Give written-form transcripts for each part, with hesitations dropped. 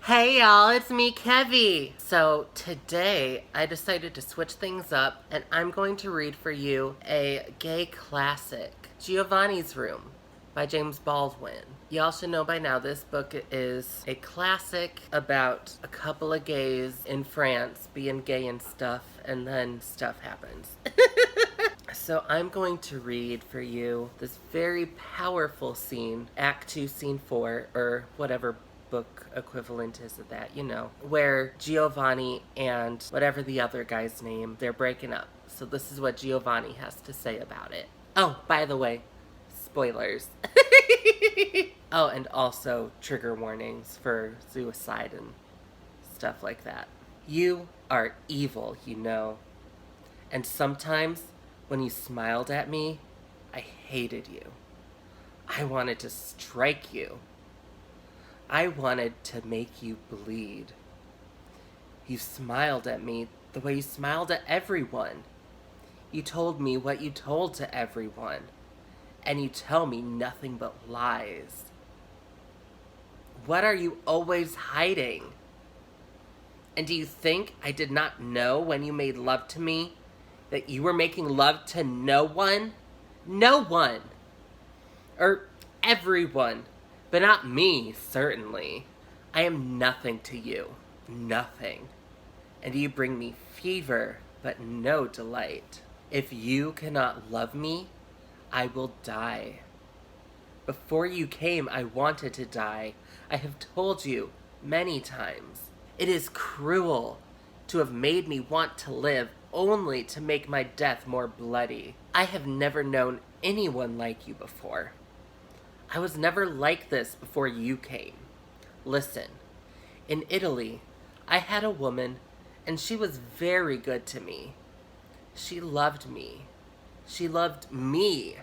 Hey y'all, it's me, Kevvie. So today I decided to switch things up and I'm going to read for you a gay classic, Giovanni's Room by James Baldwin. Y'all should know by now this book is a classic about a couple of gays in France being gay and stuff, and then stuff happens. So I'm going to read for you this very powerful scene, Act 2, Scene 4, or whatever book equivalent is of that, where Giovanni and whatever the other guy's name, they're breaking up. So this is what Giovanni has to say about it. Oh, by the way, spoilers. Oh, and also trigger warnings for suicide and stuff like that. You are evil, and sometimes when you smiled at me, I hated you. I wanted to strike you. I wanted to make you bleed. You smiled at me the way you smiled at everyone. You told me what you told to everyone, and you tell me nothing but lies. What are you always hiding? And do you think I did not know when you made love to me that you were making love to no one? No one. Or everyone. But not me, certainly. I am nothing to you. Nothing. And you bring me fever, but no delight. If you cannot love me, I will die. Before you came, I wanted to die. I have told you many times. It is cruel to have made me want to live only to make my death more bloody. I have never known anyone like you before. I was never like this before you came. Listen, in Italy, I had a woman, and she was very good to me. She loved me. She loved me.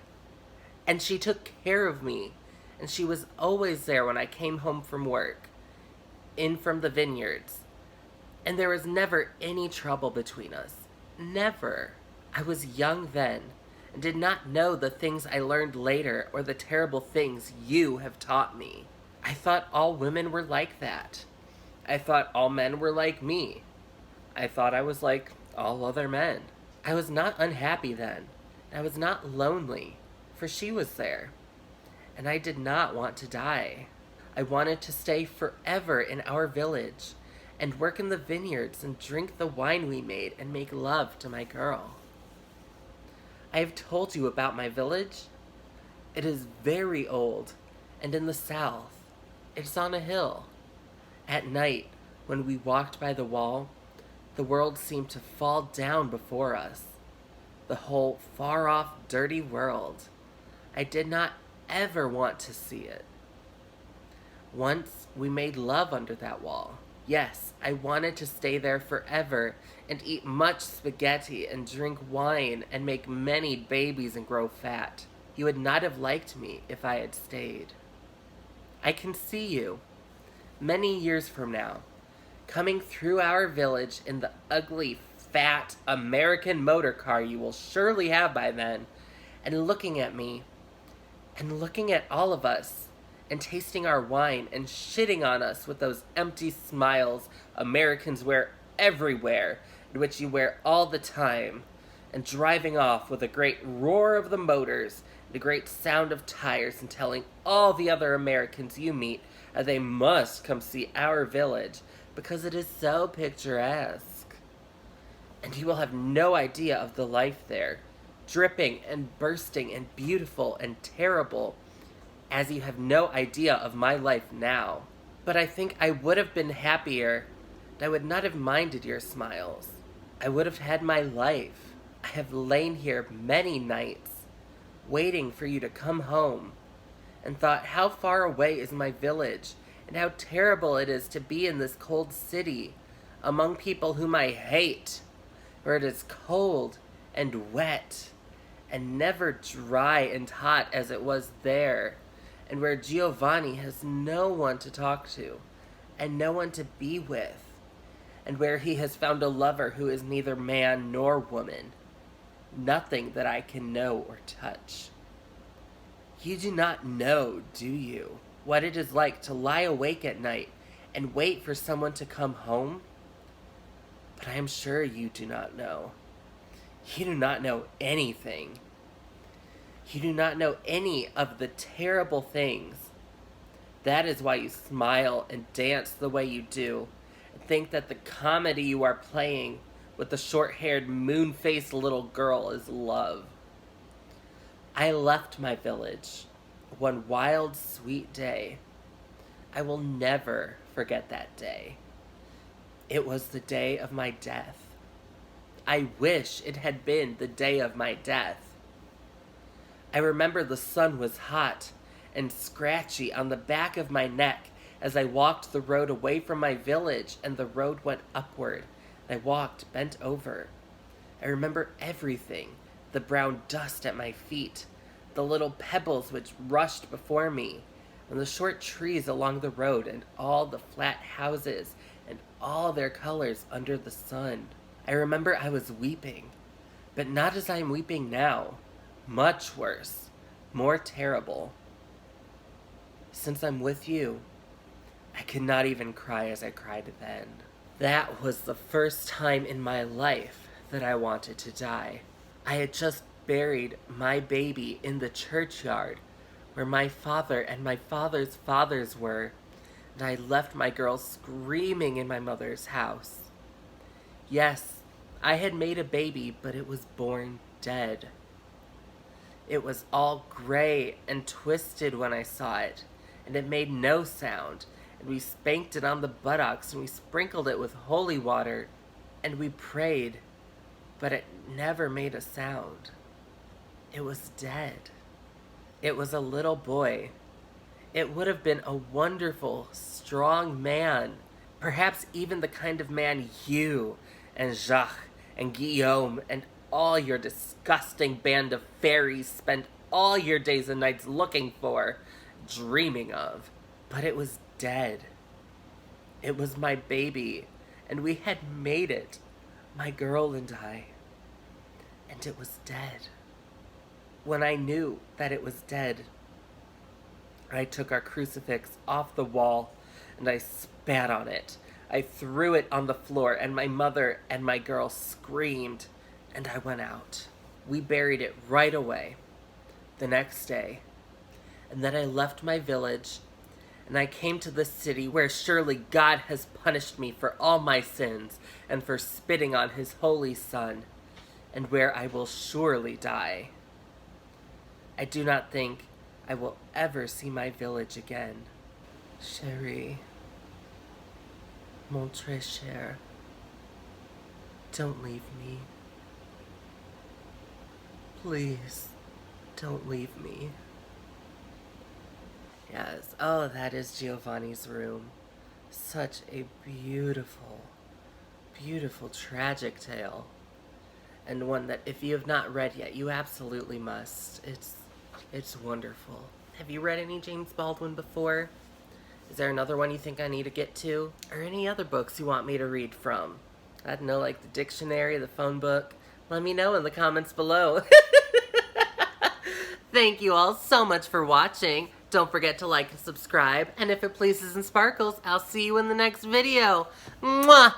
And she took care of me. And she was always there when I came home from work, in from the vineyards. And there was never any trouble between us. Never. I was young then, and did not know the things I learned later or the terrible things you have taught me. I thought all women were like that. I thought all men were like me. I thought I was like all other men. I was not unhappy then. I was not lonely, for she was there. And I did not want to die. I wanted to stay forever in our village and work in the vineyards and drink the wine we made and make love to my girl. I have told you about my village. It is very old and in the south. It's on a hill. At night, when we walked by the wall, the world seemed to fall down before us. The whole far-off, dirty world. I did not ever want to see it. Once we made love under that wall. Yes, I wanted to stay there forever and eat much spaghetti and drink wine and make many babies and grow fat. You would not have liked me if I had stayed. I can see you, many years from now, coming through our village in the ugly, fat American motor car you will surely have by then, and looking at me, and looking at all of us, and tasting our wine and shitting on us with those empty smiles Americans wear everywhere, and which you wear all the time, and driving off with a great roar of the motors, the great sound of tires, and telling all the other Americans you meet that they must come see our village because it is so picturesque. And you will have no idea of the life there, dripping and bursting and beautiful and terrible, as you have no idea of my life now. But I think I would have been happier, and I would not have minded your smiles. I would have had my life. I have lain here many nights, waiting for you to come home, and thought how far away is my village, and how terrible it is to be in this cold city, among people whom I hate, where it is cold and wet, and never dry and hot as it was there, and where Giovanni has no one to talk to, and no one to be with, and where he has found a lover who is neither man nor woman, nothing that I can know or touch. You do not know, do you, what it is like to lie awake at night and wait for someone to come home? But I am sure you do not know. You do not know anything. You do not know any of the terrible things. That is why you smile and dance the way you do, and think that the comedy you are playing with the short-haired, moon-faced little girl is love. I left my village one wild, sweet day. I will never forget that day. It was the day of my death. I wish it had been the day of my death. I remember the sun was hot and scratchy on the back of my neck as I walked the road away from my village, and the road went upward. I walked bent over. I remember everything, the brown dust at my feet, the little pebbles which rushed before me, and the short trees along the road, and all the flat houses, and all their colors under the sun. I remember I was weeping, but not as I am weeping now. Much worse, more terrible. Since I'm with you, I could not even cry as I cried then. That was the first time in my life that I wanted to die. I had just buried my baby in the churchyard where my father and my father's fathers were, and I left my girl screaming in my mother's house. Yes, I had made a baby, but it was born dead. It was all gray and twisted when I saw it, and it made no sound, and we spanked it on the buttocks, and we sprinkled it with holy water, and we prayed, but it never made a sound. It was dead. It was a little boy. It would have been a wonderful, strong man, perhaps even the kind of man you and Jacques and Guillaume and all your disgusting band of fairies spend all your days and nights looking for, dreaming of. But it was dead. It was my baby, and we had made it, my girl and I. And it was dead. When I knew that it was dead, I took our crucifix off the wall and I spat on it. I threw it on the floor, and my mother and my girl screamed, and I went out. We buried it right away, the next day. And then I left my village, and I came to this city where surely God has punished me for all my sins and for spitting on his holy son, and where I will surely die. I do not think I will ever see my village again. Chérie, mon très cher, don't leave me. Please, don't leave me. Yes, oh, that is Giovanni's room. Such a beautiful, beautiful tragic tale. And one that, if you have not read yet, you absolutely must. It's wonderful. Have you read any James Baldwin before? Is there another one you think I need to get to? Or any other books you want me to read from? I don't know, like the dictionary, the phone book. Let me know in the comments below. Thank you all so much for watching. Don't forget to like and subscribe. And if it pleases and sparkles, I'll see you in the next video. Mwah!